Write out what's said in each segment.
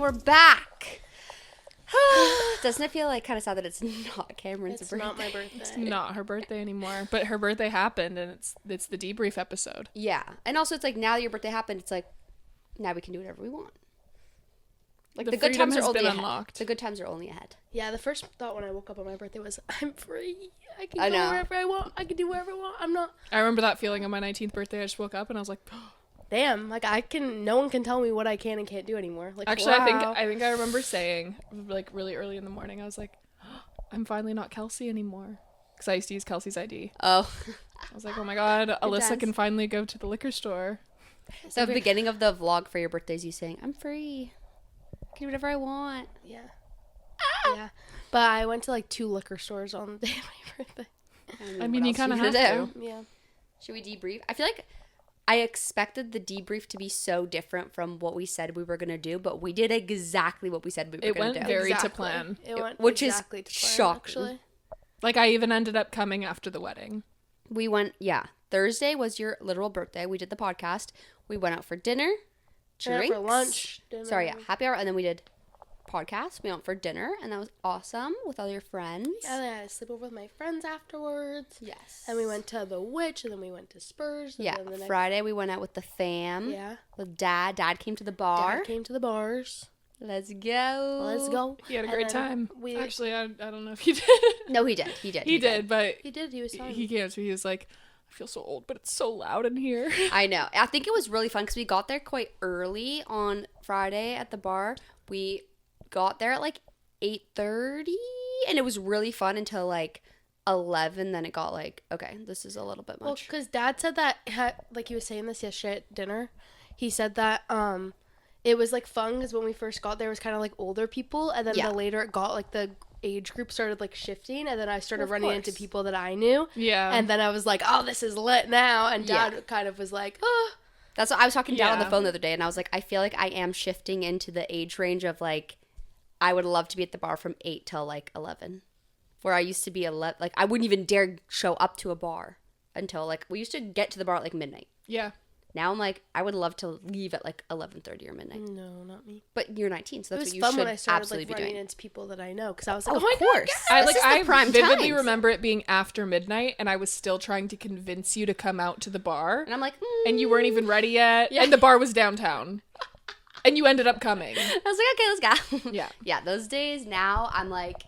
we're back. Doesn't it feel like kind of sad that it's not Cameron's birthday? It's not my birthday. It's not her birthday anymore, but her birthday happened, and it's the debrief episode. Yeah, and also it's like now that your birthday happened, it's like now we can do whatever we want. Like the good times are only ahead. The good times are only ahead. Yeah, the first thought when I woke up on my birthday was, I'm free. I can go wherever I want. I can do whatever I want. I'm not. I remember that feeling on my 19th birthday. I just woke up and I was like, damn, like no one can tell me what I can and can't do anymore. Like, actually, wow. I think I remember saying, like, really early in the morning, I was like, I'm finally not Kelsey anymore. Because I used to use Kelsey's ID. Oh. I was like, oh my god, Alyssa times. can finally go to the liquor store. So the beginning of the vlog for your birthdays, you saying, I'm free. I can do whatever I want. Yeah. Yeah. But I went to like 2 liquor stores on the day of my birthday. I mean, you kind of have to. Yeah. Should we debrief? I feel like I expected the debrief to be so different from what we said we were going to do, but we did exactly what we said we were going to do. It went very to plan. It went which exactly is to plan, shocking. actually. Like, I even ended up coming after the wedding. We went, Thursday was your literal birthday. We did the podcast. We went out for dinner, drinks. For lunch. Dinner. Happy hour. And then we did podcast. We went for dinner, and that was awesome with all your friends. Yeah, then I had to sleep over with my friends afterwards. Yes. And we went to the Witch, and then we went to Spurs. And then the Friday we went out with the fam. Yeah. With Dad. Dad came to the bar. Dad came to the bars. Let's go. He had a great time. Actually, I don't know if he did. No, he did. He did, but he did. He was fine. He came to me. He was like, I feel so old, but it's so loud in here. I know. I think it was really fun because we got there quite early on Friday at the bar. We got there at like 8:30, and it was really fun until like 11. Then it got like, okay, this is a little bit much. Well, because Dad said that, like he was saying this yesterday at dinner. He said that it was like fun because when we first got there, it was kind of like older people, and then the later it got like the age group started like shifting, and then I started running into people that I knew. Yeah. And then I was like, oh, this is lit now. And Dad kind of was like, oh. That's what I was talking to Dad on the phone the other day, and I was like, I feel like I am shifting into the age range of like, I would love to be at the bar from 8 till like 11, where I used to be 11. Like I wouldn't even dare show up to a bar until like we used to get to the bar at like midnight. Yeah. Now I'm like, I would love to leave at like 11:30 or midnight. No, not me. But you're 19, so that's what you fun should when I started, absolutely like, be running doing. into people that I know, because I was like, of course. I vividly remember it being after midnight, and I was still trying to convince you to come out to the bar, and I'm like, and you weren't even ready yet, and the bar was downtown, and you ended up coming. I was like, okay, let's go. Yeah. Yeah, those days now I'm like,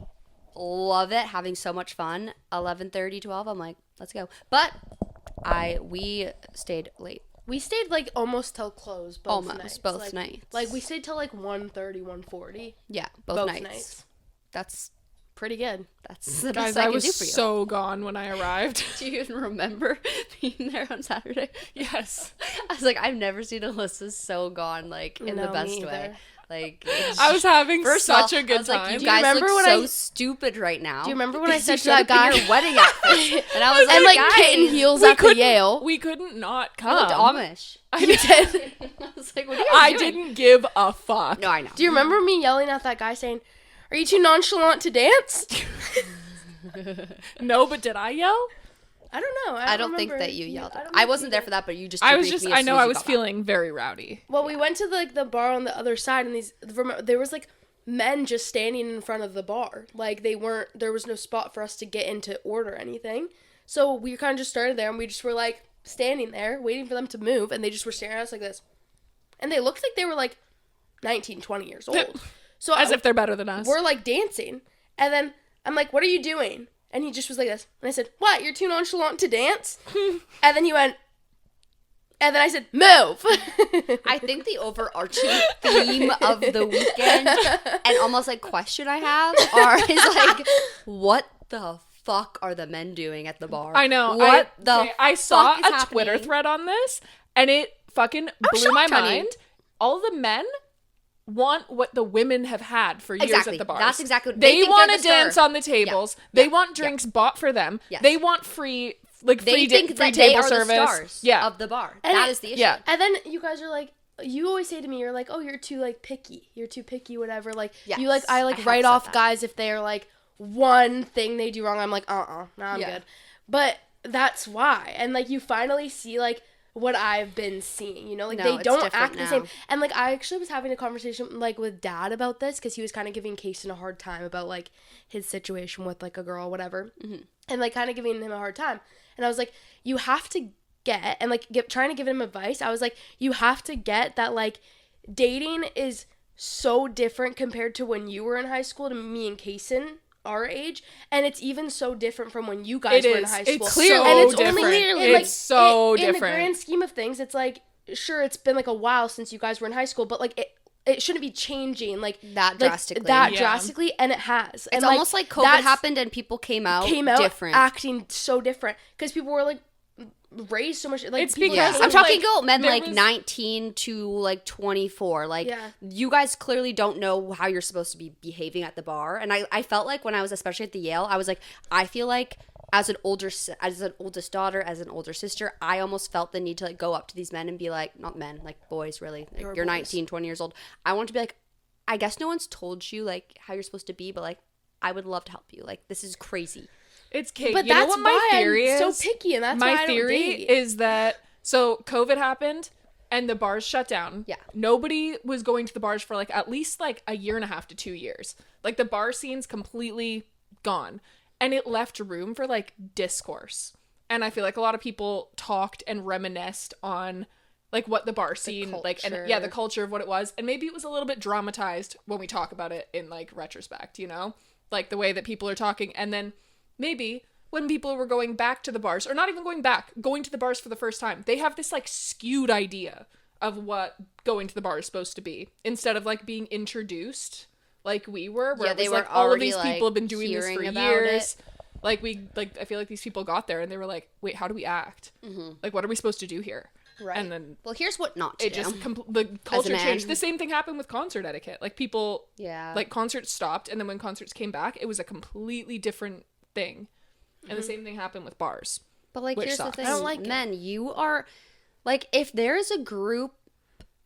love it, having so much fun. 11:30, 12, I'm like, let's go. But we stayed late. We stayed like almost till close both nights. Nights. Like we stayed till like 1:30, 1:40. Yeah, both nights. That's pretty good. That's the Guys, best I can was do for you. so gone when I arrived. Do you even remember being there on Saturday? Yes. I was like, I've never seen Alyssa so gone, like, in the best way. Like, I was having such a good time. Like, you guys look so stupid right now. Do you remember when I said to that guy, your wedding outfit? And I was and like, kitten heels at the Yale. We couldn't not You come. looked Amish. I did. I was like, what are you guys doing? didn't give a fuck. No, I know. Do you remember me yelling at that guy saying, "Are you too nonchalant to dance?" No, but did I yell? I don't know. I don't think that you yelled. I wasn't there for that, but you just. I was feeling very rowdy. Well, we went to the bar on the other side, and there was like men just standing in front of the bar. Like there was no spot for us to get in to order anything. So we kind of just started there, and we just were like standing there waiting for them to move, and they just were staring at us like this. And they looked like they were like 19, 20 years old. So if they're better than us. We're like dancing, and then I'm like, "What are you doing?" And he just was like this. And I said, "What? You're too nonchalant to dance?" And then he went, and then I said, "Move." I think the overarching theme of the weekend and almost like question I have is like, what the fuck are the men doing at the bar? I know. I saw a Twitter thread on this, and it fucking blew my mind. All the men want what the women have had for years at the bars. That's exactly what they want to dance on the tables. Yeah. They want drinks bought for them. Yes. They want free they free think free that table they are service. The stars of the bar. And that is the issue. Yeah. And then you guys are like, you always say to me, you're like, "Oh, you're too like picky. You're too picky, whatever." Like you like I write off guys if they're like one thing they do wrong. I'm like, no, I'm good. But that's why. And like you finally see like what I've been seeing, you know, like No, they don't it's act the same. now. And like I actually was having a conversation like with Dad about this because he was kind of giving Kason a hard time about like his situation with like a girl, whatever, and like kind of giving him a hard time. And I was like, you have to get, and like trying to give him advice. I was like, you have to get that like dating is so different compared to when you were in high school to me and Kason our age, and it's even so different from when you guys were in high school. It's clearly and it's different. only It's so in the different. grand scheme of things, it's like, sure, it's been like a while since you guys were in high school, but like it shouldn't be changing like That drastically. drastically, and it has. It's and almost like COVID happened and people came out different. acting so different because people were like raised so much. Like It's people because I'm talking like, about men there like was- 19 to like 24. Like you guys clearly don't know how you're supposed to be behaving at the bar. And I felt like when I was especially at the Yale, I was like, I feel like as an oldest daughter, as an older sister, I almost felt the need to like go up to these men and be like, not men, like boys really. Like, you're 19, 20 years old. I want to be like, I guess no one's told you like how you're supposed to be, but like I would love to help you. Like this is crazy. It's cake. But you know that's what my why theory I'm is? so picky, and that's why I my don't theory date. is that so COVID happened and the bars shut down. Yeah. Nobody was going to the bars for like at least like a year and a half to 2 years. Like the bar scene's completely gone, and it left room for like discourse. And I feel like a lot of people talked and reminisced on like what the bar scene like, and the culture of what it was, and maybe it was a little bit dramatized when we talk about it in like retrospect, you know, like the way that people are talking. And then maybe when people were going back to the bars, or not even going back, going to the bars for the first time, they have this like skewed idea of what going to the bar is supposed to be, instead of like being introduced like we were, where it was like all of these people have been doing this for years. Like I feel like these people got there and they were like, wait, how do we act? Like, what are we supposed to do here? Right. And then well, here's what not to it do. just the culture changed. The same thing happened with concert etiquette. Like people, like concerts stopped, and then when concerts came back, it was a completely different thing. And the same thing happened with bars. But like, here's sucks. the thing, I don't like men, you are like, if there is a group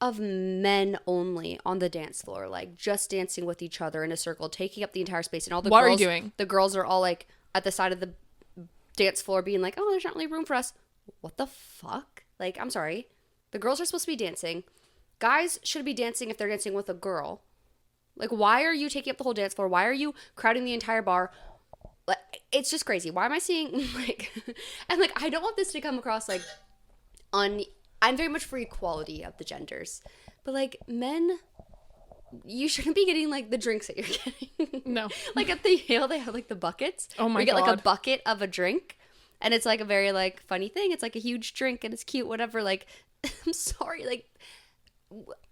of men only on the dance floor, like just dancing with each other in a circle, taking up the entire space, and all the What girls, are you doing? The girls are all like at the side of the dance floor being like, oh, there's not really room for us. What the fuck? Like, I'm sorry. The girls are supposed to be dancing. Guys should be dancing if they're dancing with a girl. Like, why are you taking up the whole dance floor? Why are you crowding the entire bar? Like, it's just crazy. Why am I seeing like, and like, I don't want this to come across like I'm very much for equality of the genders, but like, men, you shouldn't be getting like the drinks that you're getting. No. Like at the Yale, they have like the buckets. Oh my We get like God. a bucket of a drink, and it's like a very like funny thing. It's like a huge drink and it's cute, whatever. Like, I'm sorry, like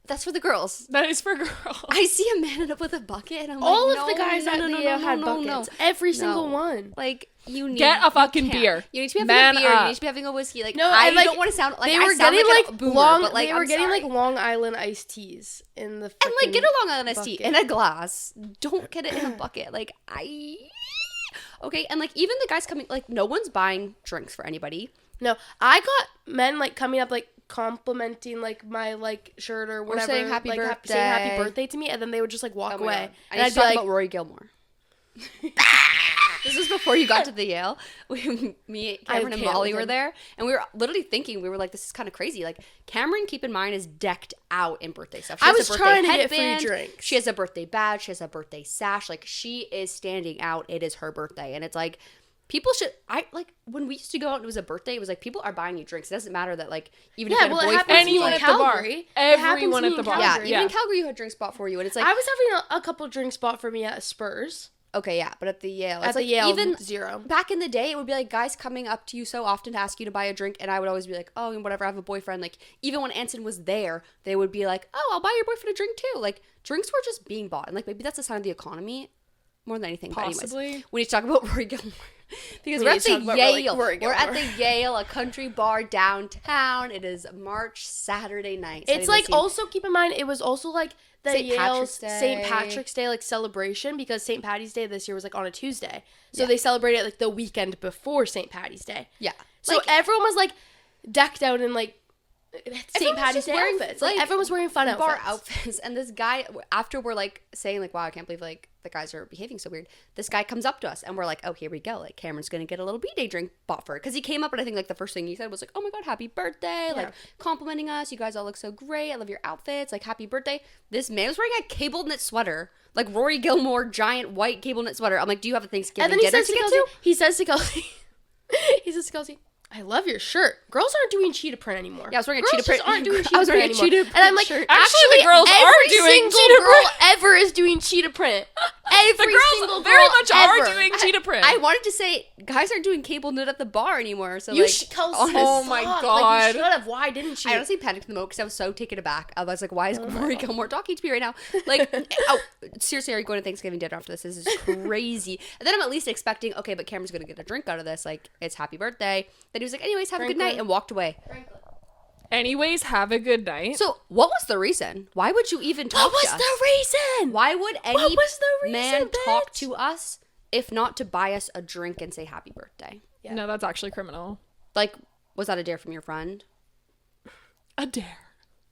that's for the girls. That is for girls. I see a man end up with a bucket, and I'm All like, of the guys at the Yale had buckets. Every single one. Like, you need Get a fucking you can't. beer. You need to be having Man a beer. up. You need to be having a whiskey. Like, No, I and, like, don't want to sound like they I were sound getting like like a boomer, long. but like They were I'm getting sorry. like Long Island iced teas in the. And like, get a Long Island iced tea bucket. in a glass. Don't get it in a bucket. Like, okay, and like, even the guys coming, like, no one's buying drinks for anybody. No, I got men like coming up like complimenting like my like shirt or whatever, saying happy like, birthday. saying happy birthday to me, and then they would just like walk Oh my away. God. I And need I'd to be talk like, about Rory Gilmore. This was before you got to the Yale. Me, Cameron, and can't Molly with were him. there, and we were literally thinking, we were like, this is kind of crazy. Like, Cameron, keep in mind, is decked out in birthday stuff. She I has was a birthday trying to get headband, free drinks. She has a birthday badge. She has a birthday sash. Like, she is standing out. It is her birthday, and it's like, people should. When we used to go out and it was a birthday, it was like, people are buying you drinks. It doesn't matter that, like, even if yeah, you had well, a it boyfriend. happens to me Anyone in at the bar. Calgary. Everyone It happens to me at the in bar. Yeah, Calgary. even in Calgary, you had drinks bought for you, and it's like, I was having a couple drinks bought for me at Spurs. okay, yeah, but at the Yale, it's At the like, Yale, even zero. back in the day, it would be like guys coming up to you so often to ask you to buy a drink, and I would always be like, oh, and whatever, I have a boyfriend. Like, even when Anson was there, they would be like, oh, I'll buy your boyfriend a drink too. Like, drinks were just being bought, and like, maybe that's a sign of the economy more than anything. Possibly. But anyways, we need to talk about Rory Gilmore. Because We we're need at to the talk about Yale. Rory We're at Gilmore. the Yale, a country bar downtown. It is March Saturday night. It's like, also keep in mind, it was also like the St. Yale's Patrick's Day. St. Patrick's Day like celebration, because St. Patty's Day this year was like on a Tuesday, so they celebrated like the weekend before St. Patty's Day. Yeah. So Like, everyone was like decked out in like St. Patty's Day outfits. Like, everyone was wearing fun bar outfits. And this guy, after we're like saying like, wow, I can't believe like the guys are behaving so weird. This guy comes up to us and we're like, oh, here we go. Like Cameron's going to get a little B-Day drink bought for her. Because he came up and I think like the first thing he said was like, oh my God, happy birthday. Like complimenting us. You guys all look so great. I love your outfits. Like happy birthday. This man was wearing a cable knit sweater. Like Rory Gilmore, giant white cable knit sweater. I'm like, do you have a Thanksgiving dinner to get to? He says to Kelsey, I love your shirt. Girls aren't doing cheetah print anymore. Yeah, I was wearing a cheetah print. Aren't doing I was wearing a cheetah print. And I'm like, shirt. Actually, the girls are doing cheetah girl print. ever is doing cheetah print. Every The single girls girl very much ever. are doing cheetah print. I wanted to say guys aren't doing cable knit at the bar anymore. So Kelsey, Oh my stop. God. Like, you should have. Why didn't you? I honestly panicked in the moment because I was so taken aback. I was like, why is Rory Gilmore talking to me right now? Like, oh, seriously, are you going to Thanksgiving dinner after this? This is crazy. And then I'm at least expecting, okay, but Cameron's going to get a drink out of this. Like, it's happy birthday. Then he was like, anyways, have a good night, and walked away. Anyways, have a good night. So, what was the reason? Why would you even talk to us? What was the reason? Why would any What was the reason, man talk bitch? to us if not to buy us a drink and say happy birthday? Yeah. No, that's actually criminal. Like, was that a dare from your friend? A dare.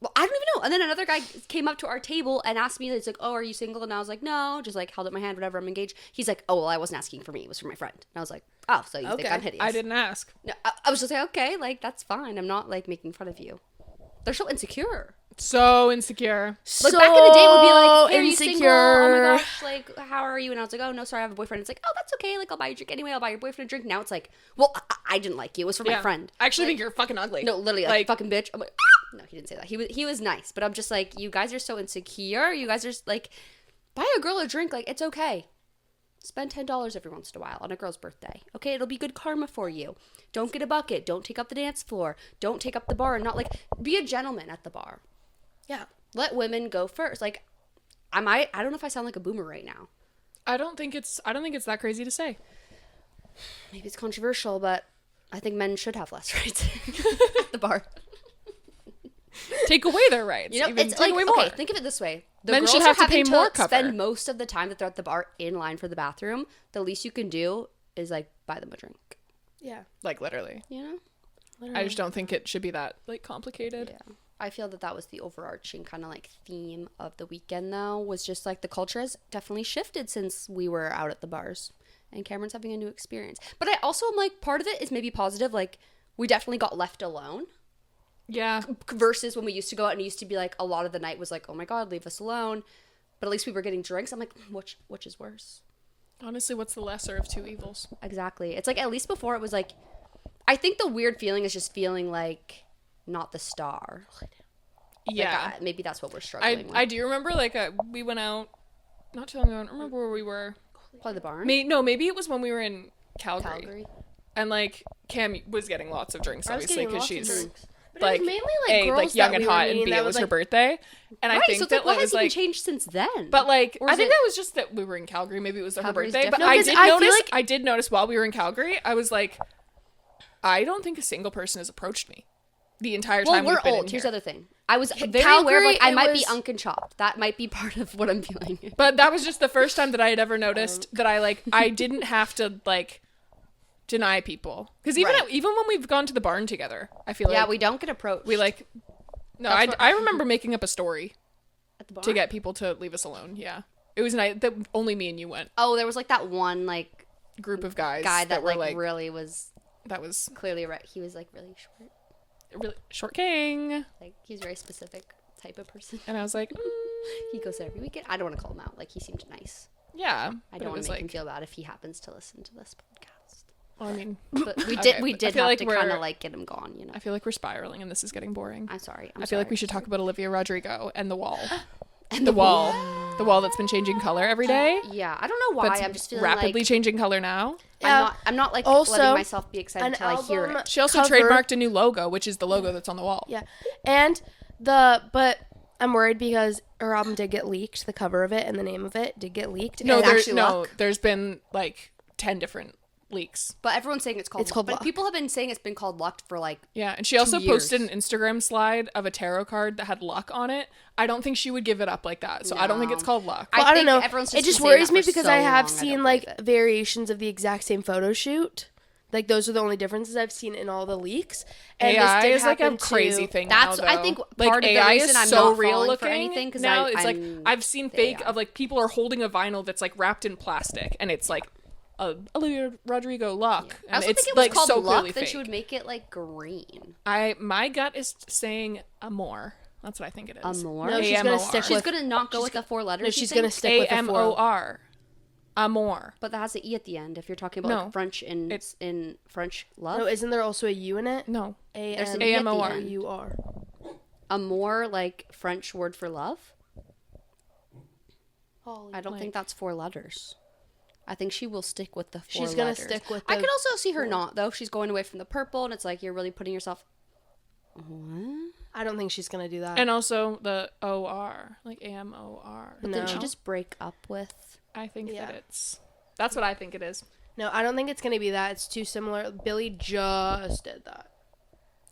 Well, I don't even know. And then another guy came up to our table and asked me, it's like, oh, are you single? And I was like, no, just like held up my hand, whatever, I'm engaged. He's like, oh, well, I wasn't asking for me. It was for my friend. And I was like, oh, so you think I'm hideous? I didn't ask. No, I was just like, okay, like, that's fine. I'm not like making fun of you. They're so insecure. So insecure. Like back in the day, it would be like, hey, are you insecure. single? Oh my gosh, like, how are you? And I was like, oh no, sorry, I have a boyfriend. It's like, oh, that's okay. Like, I'll buy you a drink anyway. I'll buy your boyfriend a drink. Now it's like, well, I didn't like you. It was for my friend. I actually think you're fucking ugly. No, literally, like fucking bitch. I'm like, ah! No, he didn't say that. He was nice, but I'm just like, you guys are so insecure. You guys are like, buy a girl a drink. Like, it's okay. Spend $10 every once in a while on a girl's birthday. Okay, it'll be good karma for you. Don't get a bucket. Don't take up the dance floor. Don't take up the bar. And not like, be a gentleman at the bar. Yeah. Let women go first. Like, I don't know if I sound like a boomer right now. I don't think it's that crazy to say. Maybe it's controversial, but I think men should have less rights at the bar. Take away their rights. You know, Even it's take like, away more. okay, think of it this way. The Men girls should are have to having pay more cover. spend most of the time that they're at the bar in line for the bathroom. The least you can do is like buy them a drink. Yeah. Like literally. You know? Literally. I just don't think it should be that like complicated. Yeah. I feel that was the overarching kind of like theme of the weekend though, was just like the culture has definitely shifted since we were out at the bars and Cameron's having a new experience. But I also am like, part of it is maybe positive. Like we definitely got left alone. Yeah. Versus when we used to go out and it used to be like a lot of the night was like, oh my God, leave us alone. But at least we were getting drinks. I'm like, which is worse? Honestly, what's the lesser of two evils? Exactly. It's like at least before it was like, I think the weird feeling is just feeling like not the star. Yeah. Like, maybe that's what we're struggling with. I do remember like we went out not too long ago. I don't remember where we were. Probably the barn. Maybe it was when we were in Calgary. And like Cam was getting lots of drinks obviously because she's But like it was mainly like girls young that and we were hot and meeting B that it was her like, birthday. And Right, I think so it's that like, what it has was even like changed since then? but like Or I is think it- that was just that we were in Calgary. Maybe it was her Calgary's birthday. But different? I No, did 'cause I feel notice like- I did notice while we were in Calgary, I was like, I don't think a single person has approached me the entire time well, we've we're been old. in Here's here. the other thing. I was very Calgary, aware of like I it might was- be unk and chopped. That might be part of what I'm feeling. But that was just the first time that I had ever noticed that I didn't have to like deny people because even Right. even when we've gone to the barn together, I feel like we don't get approached. we like no That's what- I remember making up a story at the bar. to get people to leave us alone. Yeah, it was nice that only me and you went. Oh, there was like that one like Group of guys guy that were like really was that was clearly right. He was like really short. really short king, Like he's a very specific type of person. and I was like, He goes there every weekend. I don't want to call him out. Like he seemed nice. yeah, I but don't it want was to make him like, feel bad if he happens to listen to this podcast. well, I mean, But we Okay, did we but I did feel have like to we're- kind of like get him gone, you know. I feel like we're spiraling and this is getting boring. I'm sorry. I feel like we should talk about Olivia Rodrigo and the wall. and The wall that's been changing color every day. Yeah, I don't know why. But I'm just feeling rapidly like changing color now. I'm not like Also, letting myself be excited an until I hear album- it. She also cover- trademarked a new logo, which is the logo that's on the wall. Yeah. And but I'm worried because her album did get leaked. The cover of it and the name of it did get leaked. No, and there's been like 10 different leaks. But everyone's saying it's called It's called But Luck. people have been saying it's been called Luck for like Yeah, and she also 2 years. posted an Instagram slide of a tarot card that had luck on it. I don't think she would give it up like that. So I don't think it's No. called luck. I Well, I don't think know. everyone's It just just been saying worries that me for because so I have long, I seen don't like believe it. variations of the exact same photo shoot Like, those are the only differences I've seen in all the leaks. And AI this did is like a happen crazy thing. That's now, I though. think like part of the AI reason is I'm so not real falling looking for anything because now. It's like I'm I've seen the fake AI. of like people are holding a vinyl that's like wrapped in plastic, and it's like a Olivia Rodrigo luck, I and also it's think it was like called so luck. clearly Then fake. she would make it like green. My gut is saying amor. That's what I think it is. Amor? No, she's gonna AMOR. stick She's with... gonna not go with the 4 letters. No, you she's think? gonna stick with the 4. AMOR. Amor. But that has an e at the end. If you're talking about No. like French in French love. No, isn't there also a U in it? No. There's an E at the AMOR. end. U-R. Amor, like French word for love. Holy I don't Like- think that's 4 letters. I think she will stick with the 4 She's gonna letters. stick with I the could also see her not though. She's going away from the purple, and it's like you're really putting yourself. What? I don't think she's gonna do that. And also the OR, like AMOR. But No. didn't she just break up with? I think Yeah. that it's. That's what I think it is. No, I don't think it's gonna be that. It's too similar. Billy just did that.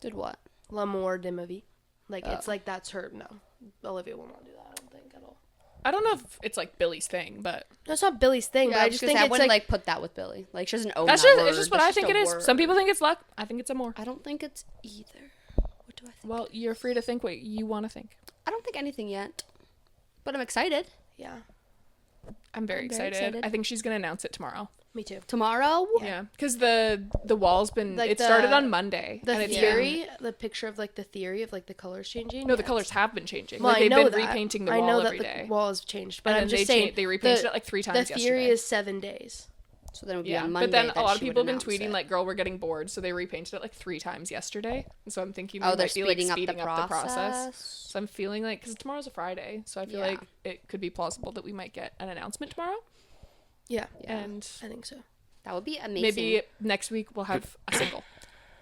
Did what? L'amour de ma vie. Like, it's like that's her. No, Olivia will not do that. I don't think at all. I don't know if it's like Billy's thing, but No, it's not Billy's thing, but I just think I it's wouldn't like... like put that with Billy. Like she doesn't own that's that just word. it's just what That's I think a it is. word. Some people think it's luck. I think it's amor. I don't think it's either. What do I think? Well, you're free to think what you want to think. I don't think anything yet, but I'm excited. Yeah, I'm very excited. I think she's gonna announce it tomorrow. me too. Tomorrow. Yeah, because the wall's been Like it started the- on Monday. The and it's theory, the picture of like the theory of like the colors changing. no, the yes. colors have been changing. Well, Like, I they've know been that. repainting the I wall know that every the day. wall has changed, but And I'm then just they saying they repainted the, it like 3 the times theory yesterday. is 7 days. So then it would be Yeah, on Monday. but then a that lot she of would people have been announce tweeting it. like, "Girl, we're getting bored," so they repainted it like 3 times yesterday. And so I'm thinking Oh, they they're might be like speeding up the process. So I'm feeling like because tomorrow's a Friday, so I feel Yeah. like it could be plausible that we might get an announcement tomorrow. Yeah, And I think so. That would be amazing. maybe next week we'll have a single.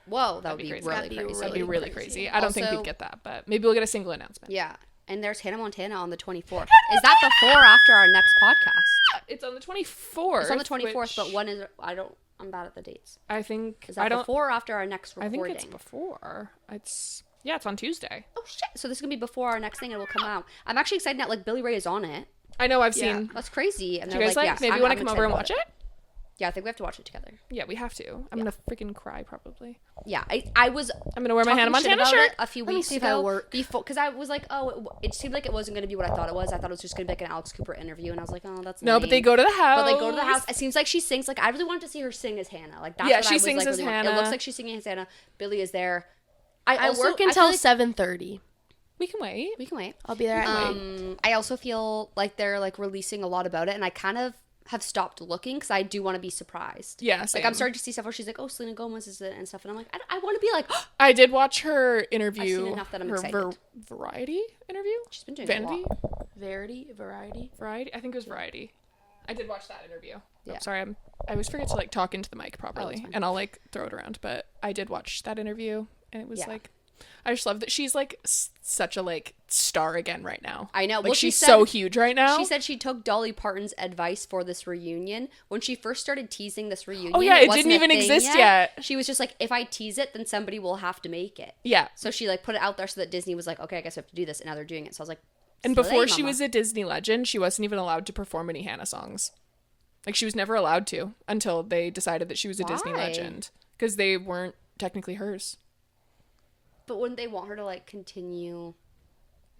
Whoa, that would be be crazy. really That'd be crazy. That'd be really really crazy. crazy. I don't think Also- we'd get that, but maybe we'll get a single announcement. Yeah, and there's Hannah Montana on the 24th. Is that before or after our next podcast? It's on the 24th. It's on the 24th, which but when is it? I'm bad at the dates. I think Is that I don't. before or after our next I recording? think it's before. It's on Tuesday. Oh shit! So this is gonna be before our next thing, and it will come out. I'm actually excited that like Billy Ray is on it. I know. I've Yeah. seen. That's crazy. And Do you they're guys like, like? yeah, Maybe I'm- want to I'm come over and excited watch about it? Yeah, I think we have to watch it together. Yeah, we have to. I'm gonna freaking cry probably. Yeah, I was I'm gonna wear my talking Hannah shit Montana about shirt. it a few Let me weeks see if I ago work. before because I was like, oh, it seemed like it wasn't going to be what I thought it was. I thought it was just going to be like an Alex Cooper interview, and I was like, oh, that's No, lame. but they go to the house. But they go to the house. It seems like she sings. Like I really wanted to see her sing as Hannah. Like that's Yeah, what she I was, sings like, as really want. It Hannah. looks like she's singing as Hannah. Billy is there. I also- work I until feel like 7:30. We can wait. we can wait. I'll be there at 8. I also feel like they're like releasing a lot about it, and I kind of have stopped looking because I do want to be surprised. Yeah, Like same. I'm starting to see stuff where she's like, "Oh, Selena Gomez is it" and stuff, and I'm like, I want to be like, I did watch her interview. I've seen enough that I'm her excited. Variety interview. she's been doing Vanity. a lot. Variety. Variety. I think it was Variety. I did watch that interview. Yeah. I'm sorry. I always forget to like talk into the mic properly, it's fine. and I'll like throw it around. But I did watch that interview, and it was Yeah. like, I just love that she's like such a like star again right now. I know. Like Well, she she's said- so huge right now. She said she took Dolly Parton's advice for this reunion. When she first started teasing this reunion, Oh, yeah, it wasn't didn't a even thing exist yet. She was just like, if I tease it, then somebody will have to make it. Yeah. So she like put it out there so that Disney was like, okay, I guess we have to do this, and now they're doing it. So I was like, And slay, before she mama. was a Disney legend, she wasn't even allowed to perform any Hannah songs. Like she was never allowed to until they decided that she was a Disney Why? legend because they weren't technically hers. But wouldn't they want her to like continue?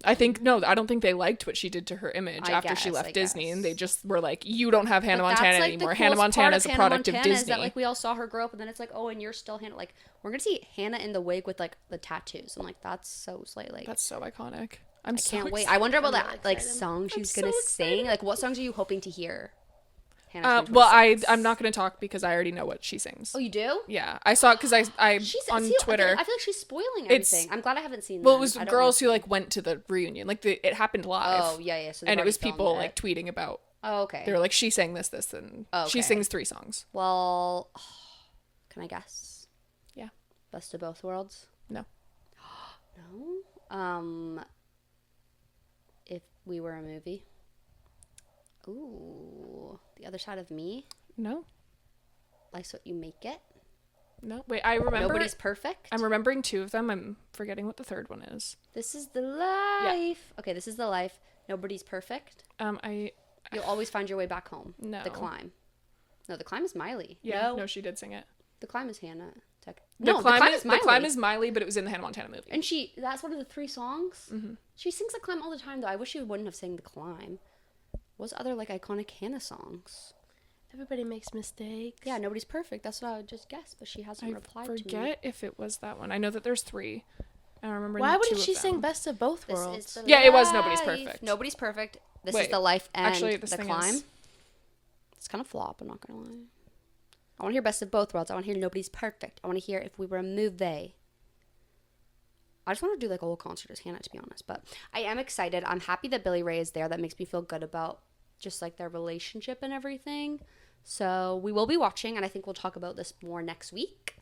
I don't think they liked what she did to her image I after she guess, left I Disney, guess. and they just were like, "You don't have Hannah But Montana that's, like, anymore. the Hannah coolest Montana part is a Hannah product of Montana Disney." Is that like we all saw her grow up, and then it's like, oh, and you're still Hannah. Like we're gonna see Hannah in the wig with like the tattoos. I'm like, that's so slay. Like That's so iconic. I can't wait. I wonder about I'm that really like excited. song she's so gonna excited. sing. Like what songs are you hoping to hear? Hannah Well, 2026? I'm not going to talk because I already know what she sings. Oh, you do? Yeah, I saw it because I She's on see, Twitter. I feel like she's spoiling It's- everything. I'm glad I haven't seen. Well, it them. was I don't girls wanna who like went to the reunion. Like it happened live. Oh yeah. So they've and it already was people filmed like it. tweeting about. Oh okay. They were like, she sang this, and Okay. she sings 3 songs. Well, can I guess? Yeah. Best of both worlds. No. No. If we were a movie. Ooh, The Other Side of Me. No. Life's What You Make It. No. Wait, I remember. Nobody's Perfect. I'm remembering 2 of them. I'm forgetting what the third one is. This is the life. Okay, this is the life. Nobody's perfect. I You'll always find your way back home. No. The Climb. No, The Climb is Miley. yeah. No. No, she did sing it. The Climb is Hannah. The Climb is Miley, but it was in the Hannah Montana movie. And that's one of the 3 songs. Mm-hmm. She sings The Climb all the time, though. I wish she wouldn't have sang The Climb. What was other, like, iconic Hannah songs? Everybody makes mistakes. Yeah, Nobody's Perfect. That's what I would just guess, but she hasn't replied to me. I forget if it was that one. I know that there's 3. I don't remember. Why wouldn't she sing Best of Both Worlds? It was Nobody's Perfect. Nobody's Perfect. This is The Life and actually, The Climb. It's kind of flop, I'm not going to lie. I want to hear Best of Both Worlds. I want to hear Nobody's Perfect. I want to hear If We Were a Movie. I just want to do like a whole concert as Hannah, to be honest. But I am excited. I'm happy that Billy Ray is there. That makes me feel good about just like their relationship and everything. So we will be watching, and I think we'll talk about this more next week.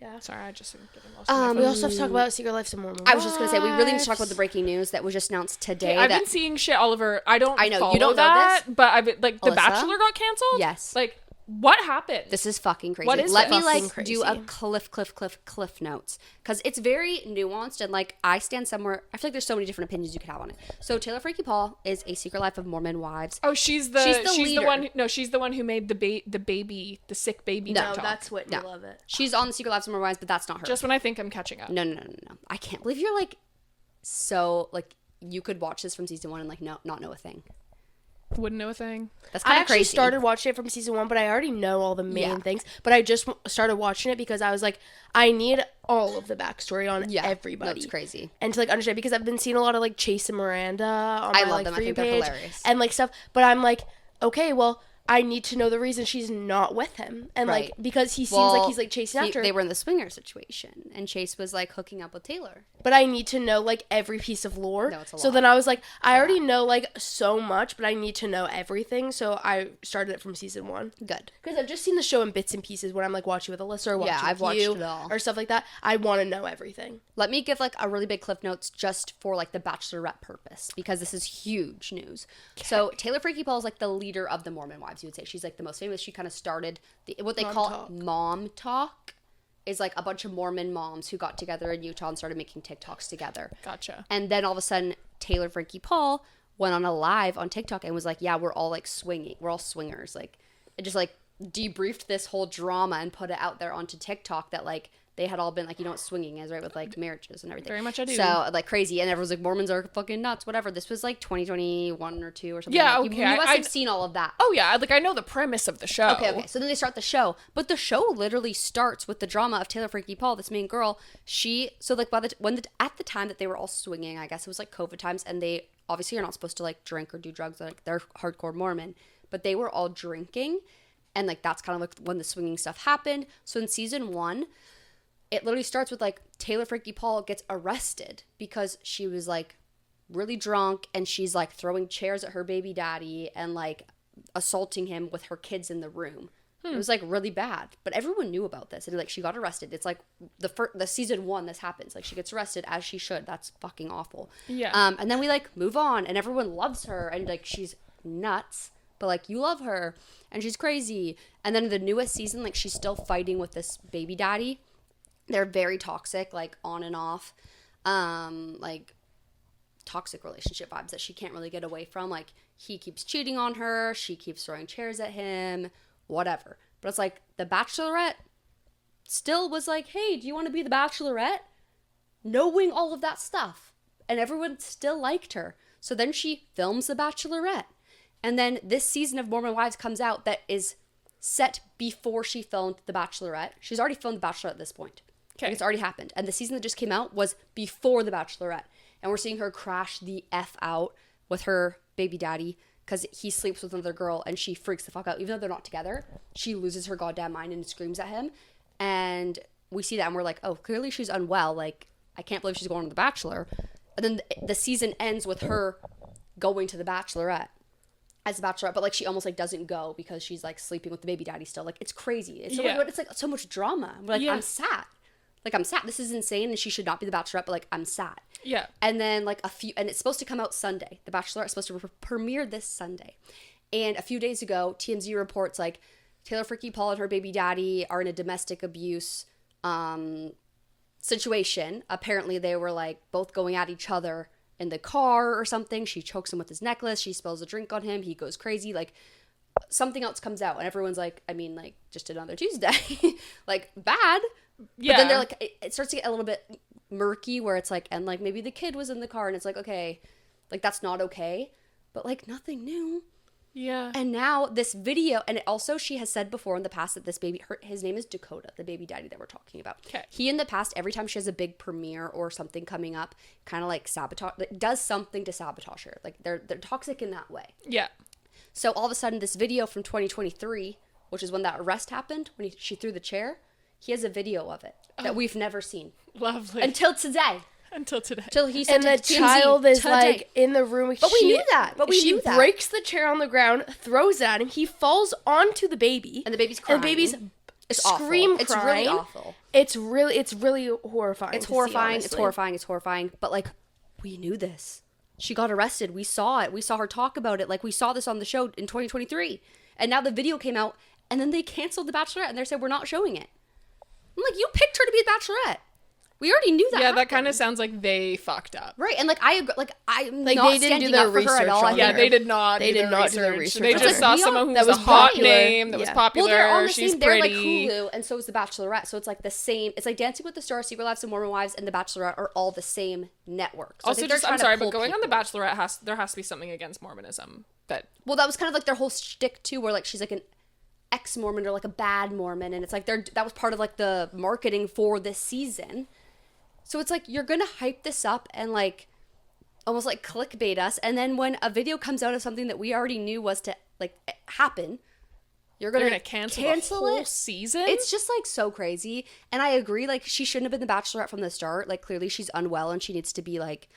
Yeah. Sorry, I just am getting lost. We also have to talk about Secret Life some more. I was just going to say, we really need to talk about the breaking news that was just announced today. I've been seeing shit all over. I know you don't that, know this, but I've been, like, Alyssa? The Bachelor got canceled? Yes. Like, what happened? This is fucking crazy. What is Let me this? like do a cliff notes, because it's very nuanced, and like I stand somewhere. I feel like there's so many different opinions you could have on it. So Taylor Frankie Paul is a Secret Life of Mormon Wives. Oh, she's the one. No, she's the one who made the sick baby. No, that's Whitney. Love it. She's on the Secret Lives of Mormon Wives, but that's not her. Just when I think I'm catching up. No. I can't believe you're like so like you could watch this from season 1 and like not know a thing. Wouldn't know a thing. That's kind of crazy. I actually crazy. started watching it from season 1, but I already know all the main things. But I just started watching it because I was like, I need all of the backstory on everybody. That's crazy. And to like understand, because I've been seeing a lot of like Chase and Miranda on my like them. For You I think they're page hilarious. and like stuff. But I'm like, okay, well, I need to know the reason she's not with him, and like because he seems like he's like chasing after her. They were in the swinger situation, and Chase was like hooking up with Taylor. But I need to know like every piece of lore. No, it's a lot. So then I was like, I already know like so much, but I need to know everything. So I started it from season 1. Good, because I've just seen the show in bits and pieces when I'm like watching with Alyssa or watching I've with watched you it all. or stuff like that. I want to know everything. Let me give like a really big cliff notes just for like the Bachelorette purpose, because this is huge news. Okay. So Taylor Frankie Paul is like the leader of the Mormon Wives. You would say she's like the most famous. She kind of started what they call Momtok, is like a bunch of Mormon moms who got together in Utah and started making TikToks together. Gotcha. And then all of a sudden, Taylor Frankie Paul went on a live on TikTok and was like, "Yeah, we're all like swinging. We're all swingers." Like, it just like debriefed this whole drama and put it out there onto TikTok that like they had all been like, you know what swinging is, right? With like marriages and everything. Very much I do. So like crazy. And everyone's like, Mormons are fucking nuts, whatever. This was like 2021 or 2 or something. Yeah, like, okay. You must have seen all of that. Oh yeah, like I know the premise of the show. Okay. So then they start the show. But the show literally starts with the drama of Taylor Frankie Paul, this main girl. At the time that they were all swinging, I guess it was like COVID times, and they obviously are not supposed to like drink or do drugs, like they're hardcore Mormon, but they were all drinking. And like that's kind of like when the swinging stuff happened. So in season 1, it literally starts with like Taylor Frankie Paul gets arrested because she was like really drunk, and she's like throwing chairs at her baby daddy and like assaulting him with her kids in the room. It was like really bad, but everyone knew about this, and like she got arrested. It's like the season 1 this happens. Like she gets arrested, as she should. That's fucking awful. Yeah. And then we like move on, and everyone loves her, and like she's nuts, but like you love her, and she's crazy. And then the newest season, like she's still fighting with this baby daddy. They're very toxic, like on and off, like toxic relationship vibes that she can't really get away from. Like he keeps cheating on her, she keeps throwing chairs at him, whatever. But it's like the Bachelorette still was like, hey, do you want to be the Bachelorette? Knowing all of that stuff. And everyone still liked her. So then she films the Bachelorette. And then this season of Mormon Wives comes out that is set before she filmed the Bachelorette. She's already filmed the Bachelorette at this point. Okay. Like it's already happened. And the season that just came out was before the Bachelorette. And we're seeing her crash the F out with her baby daddy because he sleeps with another girl, and she freaks the fuck out. Even though they're not together, she loses her goddamn mind and screams at him. And we see that, and we're like, oh, clearly she's unwell. Like, I can't believe she's going to The Bachelor. And then the season ends with her going to The Bachelorette as the Bachelorette, but like she almost like doesn't go because she's like sleeping with the baby daddy still. Like it's crazy. It's it's like so much drama. We're like, I'm sad. Like I'm sad. This is insane, and she should not be the Bachelorette. But like I'm sad. Yeah. And then like and it's supposed to come out Sunday. The Bachelorette is supposed to premiere this Sunday. And a few days ago, TMZ reports like Taylor Frankie Paul and her baby daddy are in a domestic abuse situation. Apparently, they were like both going at each other in the car or something. She chokes him with his necklace. She spills a drink on him. He goes crazy. Like something else comes out and everyone's like, I mean, like, just another Tuesday. Like, bad. Yeah. But then they're like, it starts to get a little bit murky where it's like, and like maybe the kid was in the car and it's like, okay, like that's not okay. But like nothing new. Yeah. And now this video, and also she has said before in the past that this baby, his name is Dakota, the baby daddy that we're talking about. Okay. He in the past, every time she has a big premiere or something coming up, kind of like sabotage, like, does something to sabotage her. Like they're toxic in that way. Yeah. So all of a sudden, this video from 2023, which is when that arrest happened, when she threw the chair, he has a video of it that we've never seen. Lovely. Until today. Until today. Till he said And the to TMZ child is today. like in the room. But we knew that. But we she knew that. breaks the chair on the ground, throws it at him. He falls onto the baby, And the baby's crying. And the baby's It's awful. scream It's crying. really awful. It's really horrifying. It's to see, horrifying. It's honestly. horrifying. It's horrifying. But like, we knew this. She got arrested. We saw it. We saw her talk about it. Like we saw this on the show in 2023. And now the video came out, and then they canceled The Bachelorette, and they said we're not showing it. I'm like, you picked her to be a Bachelorette. We already knew that. Yeah, happened. that kind of sounds like they fucked up. Right, and like I agree, like I'm Like, not they didn't do standing their up for her at research all. on I Yeah, think they did not. They did not do their research. research. They just saw someone who that was a was hot popular. name, that was Yeah. popular. Well, they're on the She's same. They're like pretty. Hulu, and so is The Bachelorette. So it's like the same. It's like Dancing with the Stars, Secret Lives of Mormon Wives, and The Bachelorette are all the same network. So I Also, think they're just I'm trying to sorry, pull but going on The people. Bachelorette there has to be something against Mormonism. That Well, that was kind of like their whole shtick too, where like she's like an ex-Mormon or like a bad Mormon, and it's like that was part of like the marketing for this season. So it's like you're gonna hype this up and like almost like clickbait us, and then when a video comes out of something that we already knew was to like happen, you're they're gonna gonna cancel the whole it. season. It's just like so crazy, and I agree. Like she shouldn't have been the Bachelorette from the start. Like clearly she's unwell and she needs to be like.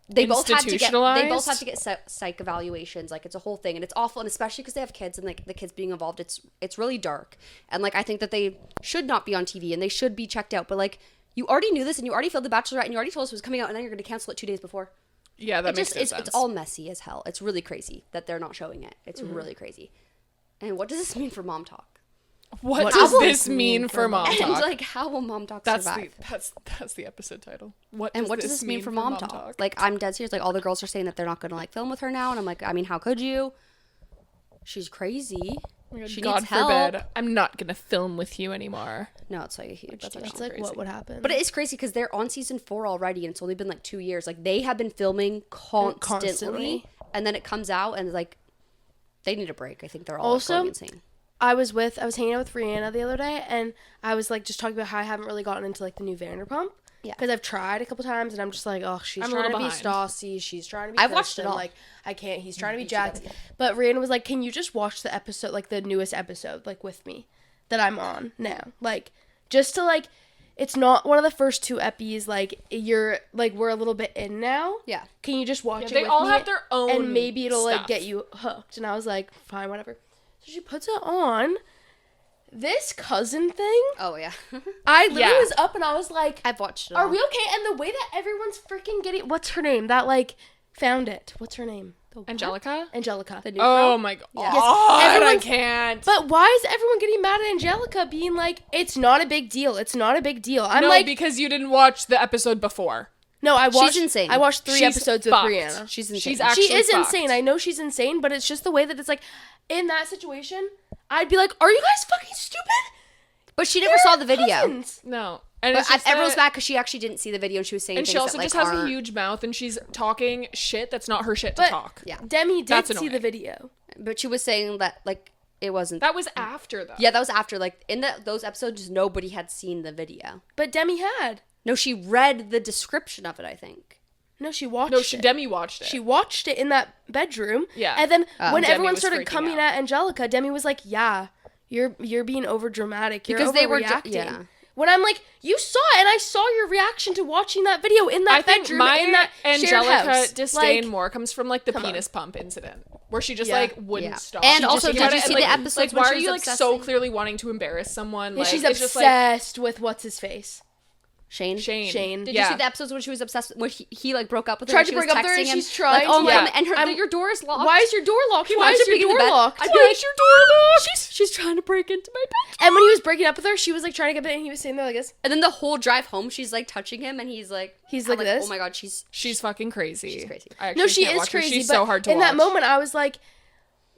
They both have to get psych evaluations. Like it's a whole thing, and it's awful, and especially because they have kids and like the kids being involved. It's really dark, and like I think that they should not be on TV and they should be checked out. But like you already knew this, and you already filmed The Bachelorette, and you already told us it was coming out, and then you're going to cancel it 2 days before. Yeah, that makes sense. It's all messy as hell. It's really crazy that they're not showing it. It's really crazy. And what does this mean for Mom Talk? What does this mean for Mom And Talk? like, how will Mom Talk survive? That's the episode title. What What does this mean for Mom Talk? Like, I'm dead serious. Like, all the girls are saying that they're not going to like film with her now, and I'm like, I mean, how could you? She's crazy. She God needs help. forbid, I'm not gonna film with you anymore. No, it's like a huge deal. It's like crazy. what would happen? But it is crazy because they're on season 4 already, and it's only been like 2 years. Like they have been filming constantly, and then it comes out, and like they need a break. I think they're all Also, going insane. I was hanging out with Rihanna the other day, and I was like just talking about how I haven't really gotten into like the new Vanderpump. Yeah. Because I've tried a couple times, and I'm just like, oh, she's I'm a trying to little be behind. Stassi, she's trying to be. I've watched it Kristen, all. Like I can't. He's trying to be You should have Jax. it. But Rihanna was like, can you just watch the episode, like the newest episode, like with me, that I'm on now, like just to like. It's not one of the first 2 epis. Like you're like we're a little bit in now. Yeah. Can you just watch it? They with all me? have their own and maybe it'll like stuff. get you hooked. And I was like, fine, whatever. So she puts it on. This cousin thing. Oh yeah, I literally Yeah. was up and I was like, I've watched it. "Are all. we okay?" And the way that everyone's freaking getting, what's her name? That like found it. What's her name? The what? Angelica? Angelica. The new Oh girl? my god! Yes. I Everyone's- can't. But why is everyone getting mad at Angelica, being like, "It's not a big deal. It's not a big deal." I'm no, like, because you didn't watch the episode before. no, I watched. insane. I watched 3 She's episodes fucked. with Rihanna. She's insane. She's actually She is fucked. insane. I know she's insane, but it's just the way that it's like, in that situation, I'd be like, "Are you guys fucking stupid?" But she never saw the video. Cousins. No, and But it's just everyone's that- mad because she actually didn't see the video and she was saying And things she also that, like, just has a aren't- huge mouth, and she's talking shit that's not her shit to But talk. Yeah. Demi did That's see the annoying. video. But she was saying that like it wasn't. That was after though. Yeah, that was after. Like in those episodes, nobody had seen the video. But Demi had. No, she read the description of it. I think. No, she watched No, it. Demi watched it. She watched it in that bedroom. Yeah. And then when Demi everyone was started freaking coming out. at Angelica, Demi was like, "Yeah, you're being over dramatic. You're Because they were overreacting." yeah. When I'm like, "You saw it, and I saw your reaction to watching that video in that I think bedroom my in that shared Angelica house." disdain Like, more comes from like the come on. penis pump incident, where she just Yeah. like wouldn't Yeah. stop. And She also, just did tried you to- see like, the episodes Like, when why she are was you like so obsessing? clearly wanting to embarrass someone? yeah, Like, she's it's just like obsessed with what's his face. Shane. Shane. Did Yeah. you see the episodes when she was obsessed? When he like broke up with her? Tried and to she was break up with her, texting and him, she's trying like, oh to- my Yeah. God, and her your door is locked. Why is your door locked? Can you Why is imagine your being in door the bed? locked? I'd be Why like, is your door locked? She's trying to break into my bed. And when he was breaking up with her, she was like trying to get it, and he was sitting there like this. And then the whole drive home, she's like touching him, and he's like He's I'm like this? Oh my God, she's She's fucking crazy. She's crazy. I actually No, she can't is watch her. crazy. She's but so hard to in watch. that moment, I was like,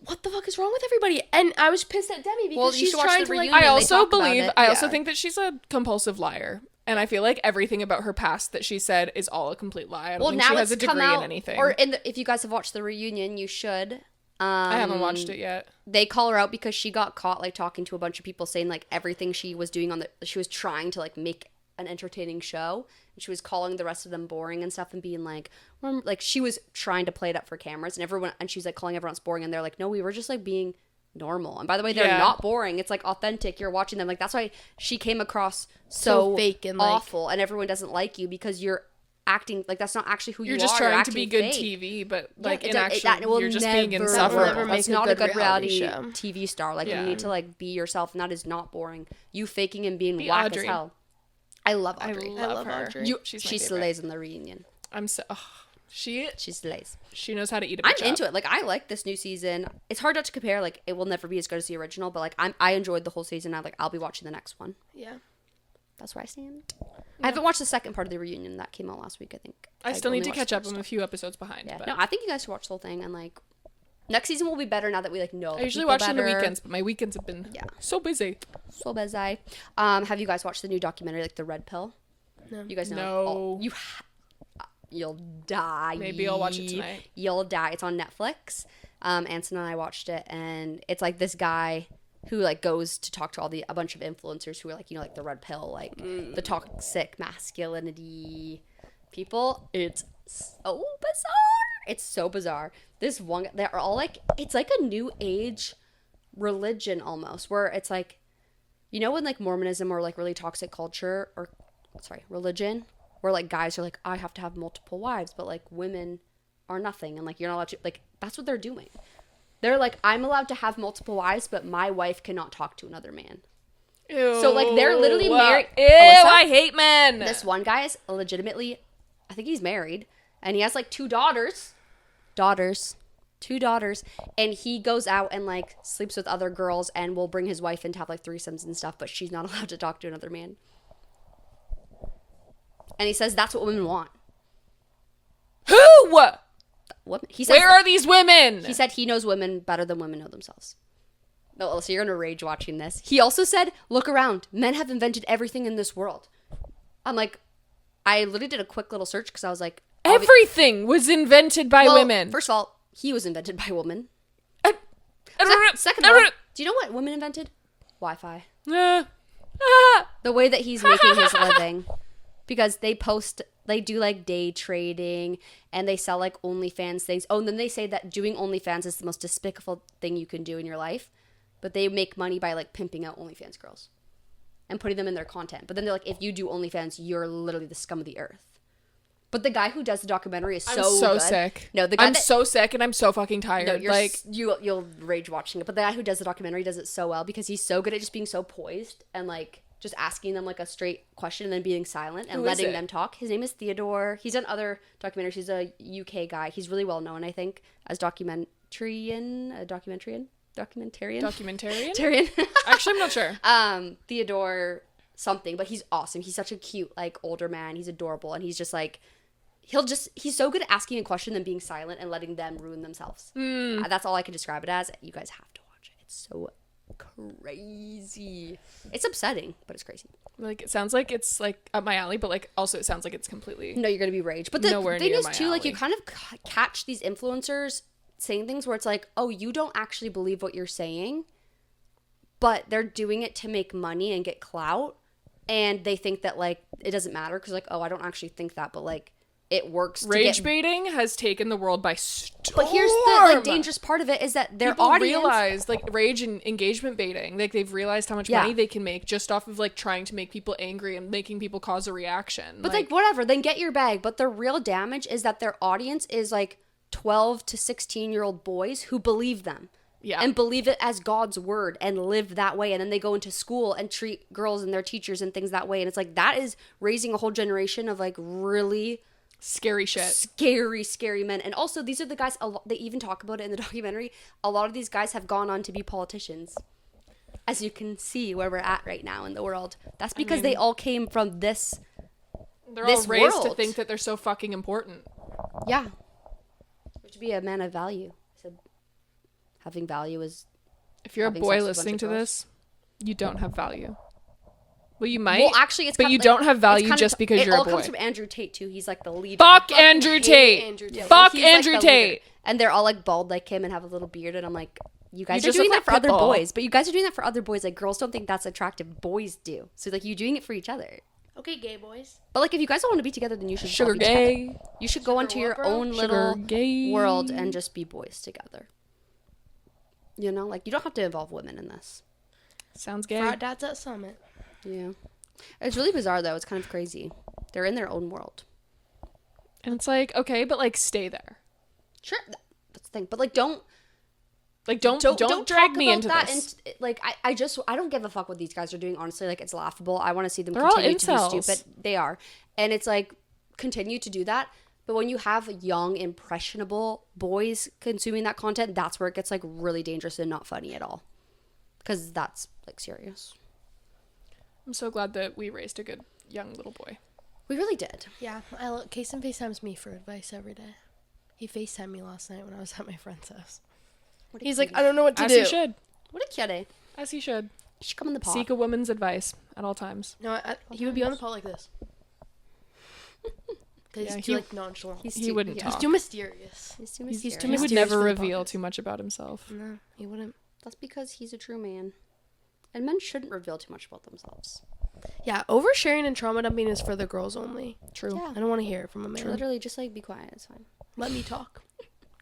what the fuck is wrong with everybody? And I was pissed at Demi because she's trying to like. I also think that she's a compulsive liar. And I feel like everything about her past that she said is all a complete lie. I don't think she has a degree in anything. Or if you guys have watched the reunion, you should. I haven't watched it yet. They call her out because she got caught like talking to a bunch of people saying like everything she was doing she was trying to like make an entertaining show. And she was calling the rest of them boring and stuff and being like she was trying to play it up for cameras and she was like calling everyone else boring and they're like, no, we were just like being normal. And by the way, they're not boring. It's like authentic. You're watching them. Like that's why she came across so fake and awful and everyone doesn't like you because you're acting like that's not actually who you are. You're just trying to be good TV, but like in actual you're just being insufferable. That's not a good reality TV star. Like you need to like be yourself and that is not boring. You faking and being whack as hell. I love Audrey. I love her. She slays in the reunion. She slays. She knows how to eat a bitch I'm into it. Like I like this new season. It's hard not to compare. Like it will never be as good as the original, but like I enjoyed the whole season. I'll be watching the next one. Yeah. That's where I stand. Yeah. I haven't watched the second part of the reunion that came out last week. I think I still need to catch up. I'm a few episodes behind. Yeah. But. No, I think you guys should watch the whole thing and like next season will be better now that we like know. I usually watch on the weekends, but my weekends have been so busy. So busy. Have you guys watched the new documentary, like the Red Pill? No. You guys know? No. You'll die. Maybe I'll watch it tonight. You'll die. It's on Netflix. Anson and I watched it, and it's like this guy who like goes to talk to a bunch of influencers who are like, you know, like the Red Pill, like the toxic masculinity people. It's so bizarre. It's so bizarre. This one, they're all like, it's like a new age religion almost, where it's like, you know, when like Mormonism or like really toxic culture or religion, where like guys are like, I have to have multiple wives, but like women are nothing, and like you're not allowed to, like that's what they're doing. They're like, I'm allowed to have multiple wives, but my wife cannot talk to another man. Ew. So like they're literally married. Ew, I hate men. This one guy is legitimately, I think he's married, and he has like two daughters, and he goes out and like sleeps with other girls and will bring his wife in to have like threesomes and stuff, but she's not allowed to talk to another man. And he says that's what women want. Who? He says where are these women? He said he knows women better than women know themselves. No, so you're gonna rage watching this. He also said, look around. Men have invented everything in this world. I'm like, I literally did a quick little search because I was like, everything was invented by women. First of all, he was invented by women. Second of all, do you know what women invented? Wi-Fi. The way that he's making his living. Because they do like day trading and they sell like OnlyFans things. Oh, and then they say that doing OnlyFans is the most despicable thing you can do in your life. But they make money by like pimping out OnlyFans girls and putting them in their content. But then they're like, if you do OnlyFans, you're literally the scum of the earth. But the guy who does the documentary is so good. Sick. No, the guy I'm so sick and I'm so fucking tired. No, like you'll rage watching it. But the guy who does the documentary does it so well because he's so good at just being so poised and like just asking them like a straight question and then being silent and letting them talk. His name is Theodore. He's done other documentaries. He's a UK guy. He's really well known, I think, as documentarian. Actually, I'm not sure. Theodore something, but he's awesome. He's such a cute, like, older man. He's adorable, and he's just like, he's so good at asking a question and being silent and letting them ruin themselves. That's all I can describe it as. You guys have to watch it. It's so crazy. It's upsetting, but it's crazy. Like, it sounds like it's like up my alley, but like also it sounds like it's completely no, you're gonna be rage. But the thing is too, like, you kind of catch these influencers saying things where it's like, oh, you don't actually believe what you're saying, but they're doing it to make money and get clout, and they think that like it doesn't matter because like, oh, I don't actually think that, but like it works. Rage baiting has taken the world by storm. But here's the like dangerous part of it is that their people audience realize like rage and engagement baiting. Like they've realized how much money they can make just off of like trying to make people angry and making people cause a reaction. But like whatever, then get your bag. But the real damage is that their audience is like 12 to 16-year-old boys who believe them. Yeah. And believe it as God's word and live that way. And then they go into school and treat girls and their teachers and things that way. And it's like that is raising a whole generation of like really scary shit. Scary men. And also, these are the guys, they even talk about it in the documentary. A lot of these guys have gone on to be politicians. As you can see where we're at right now in the world. That's because they all came from this They're all raised to think that they're so fucking important. Yeah. To be a man of value. So having value is If you're a having boy sex with a bunch listening of to girls. this, you don't have value. Well, you might. Well, actually, it's but kind you of, don't have value it's just because it you're a all boy. comes from Andrew Tate too. He's like the leader. Fuck I Andrew hate Tate. Andrew Tate. Fuck He's, like, Andrew the Tate. leader. And they're all like bald like him and have a little beard, and I'm like, you guys You are just doing look that like for other Pitbull. boys, but you guys are doing that for other boys. Like girls don't think that's attractive, boys do. So like you're doing it for each other. Okay, gay boys. But like if you guys don't want to be together, then you should Sugar all be together. gay. You should go into your what, bro? own Sugar little gay. world and just be boys together. You know, like you don't have to involve women in this. Sounds gay. Frat dads at Summit. Yeah. It's really bizarre though. It's kind of crazy. They're in their own world. And it's like, okay, but like stay there. Sure, that's the thing. But like don't Don't drag talk me about into that. this. Like I don't give a fuck what these guys are doing. Honestly, like it's laughable. I want to see them They're all continue to be incels. stupid. They are, and it's like continue to do that. But when you have young, impressionable boys consuming that content, that's where it gets like really dangerous and not funny at all. Because that's like serious. I'm so glad that we raised a good young little boy. We really did. Yeah, Kason FaceTimes me for advice every day. He FaceTimed me last night when I was at my friend's house. He's like, I don't know what to As do. he should. What a cutie. As he should. You should come in the pod. Seek a woman's advice at all times. No, he would be on the pod like this. Because Yeah, he's too like nonchalant. He wouldn't He's talk. too mysterious. He's too He's mysterious. too He would mysterious never for the reveal podcast. too much about himself. No, he wouldn't. That's because he's a true man. And men shouldn't reveal too much about themselves. Yeah, oversharing and trauma dumping is for the girls only. True. Yeah. I don't want to hear it from a man. Literally, just like be quiet. It's fine. Let me talk.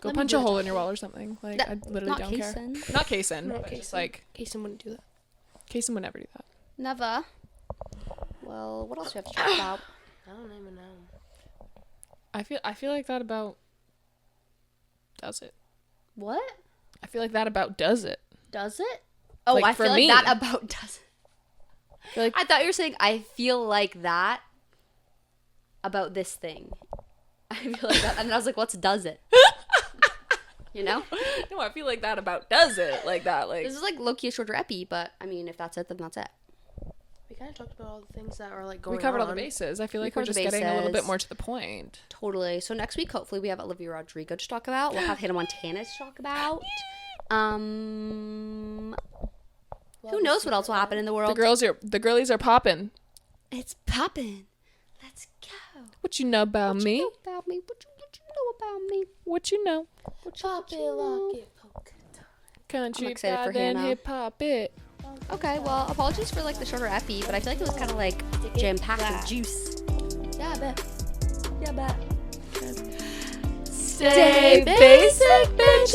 Go Let me punch do a it. hole in your wall or something. Like, That- I literally not don't care. Kason. Not Kason. Not but just Kason. like, Kason wouldn't do that. Kason would never do that. Never. Well, what else do we have to talk about? I don't even know. I feel like that about does it. What? I feel like that about does it. Does it? Oh, Like, I for feel me. like that about does it. I feel like I thought you were saying I feel like that about this thing. I feel like that. And I was like, what's does it? You know? no, I feel like that about does it like that. Like This is like low-key a shorter epi, but I mean, if that's it, then that's it. We kind of talked about all the things that are like going we on. covered all the bases. I feel like we're covered just the getting a little bit bases. more to the point. Totally. So next week, hopefully, we have Olivia Rodrigo to talk about. We'll have Hannah Montana to talk about. Who knows what else will happen in the world? The girlies are popping. It's popping. Let's go. What you know about What me? you know about me? What you know about me? What you know? Pop it, lock it, poke it. Country I'm excited for bad and Hannah. hip hop it. Okay, well, apologies for like the shorter epi, but I feel like it was kind of like jam-packed with juice. Yeah, I bet. Yeah, bet. Stay basic, bitches.